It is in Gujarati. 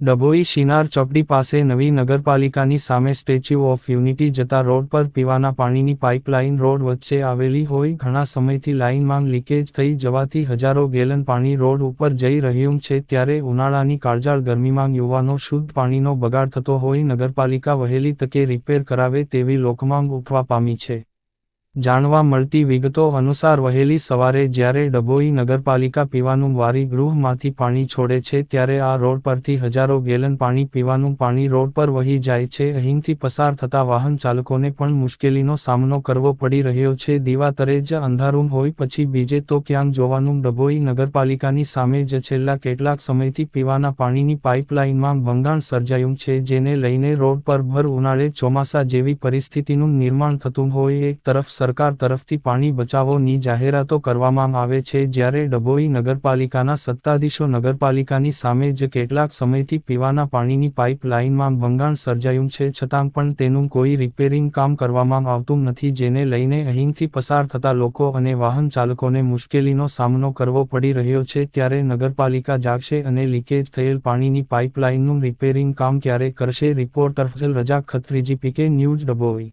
ડભોઈ શિનાર ચોકડી પાસે નવી નગરપાલિકાની સામે સ્ટેચ્યુ ઓફ યુનિટી જતા રોડ પર પીવાના પાણીની પાઇપલાઇન રોડ વચ્ચે આવેલી હોય ઘણા સમયથી લાઇનમાં લીકેજ થઈ જવાથી હજારો ગેલન પાણી રોડ ઉપર જઈ રહ્યું છે ત્યારે ઉનાળાની કાળઝાળ ગરમીમાં યુવાનો શુદ્ધ પાણીનો બગાડ થતો હોય નગરપાલિકા વહેલી તકે રિપેર કરાવે તેવી લોકમાંગ ઉઠવા પામી છે। જાણવા મળતી વિગતો અનુસાર વહેલી સવારે જ્યારે ડભોઈ નગરપાલિકા પીવાનું વારી ગૃહમાંથી પાણી છોડે છે ત્યારે આ રોડ પરથી હજારો ગેલન પાણી પીવાનું પાણી રોડ પર વહી જાય છે। અહીંથી પસાર થતા વાહન ચાલકોને પણ મુશ્કેલીનો સામનો કરવો પડી રહ્યો છે। દિવાતરે જ અંધારું હોય પછી બીજે તો ક્યાંક જોવાનું ડભોઈ નગરપાલિકાની સામે જ છેલ્લા કેટલાક સમયથી પીવાના પાણીની પાઇપલાઇનમાં ભંગાણ સર્જાયું છે જેને લઈને રોડ પર ભર ઉનાળે ચોમાસા જેવી પરિસ્થિતિનું નિર્માણ થતું હોય એક તરફ સરકાર તરફથી પાણી બચાવોની જાહેરાતો કરવામાં આવે છે જ્યારે ડભોઈ નગરપાલિકાના સત્તાધીશો નગરપાલિકાની સામે જ કેટલાક સમયથી પીવાના પાણીની પાઇપ લાઇનમાં ભંગાણ સર્જાયું છે છતાં પણ તેનું કોઈ રિપેરિંગ કામ કરવામાં આવતું નથી જેને લઈને અહીંથી પસાર થતા લોકો અને વાહન ચાલકોને મુશ્કેલીનો સામનો કરવો પડી રહ્યો છે ત્યારે નગરપાલિકા જાગશે અને લીકેજ થયેલ પાણીની પાઇપલાઇનનું રિપેરિંગ કામ ક્યારે કરશે। રિપોર્ટર ફઝલ રજા ખત્રી, GPK ન્યૂઝ, ડભોઈ।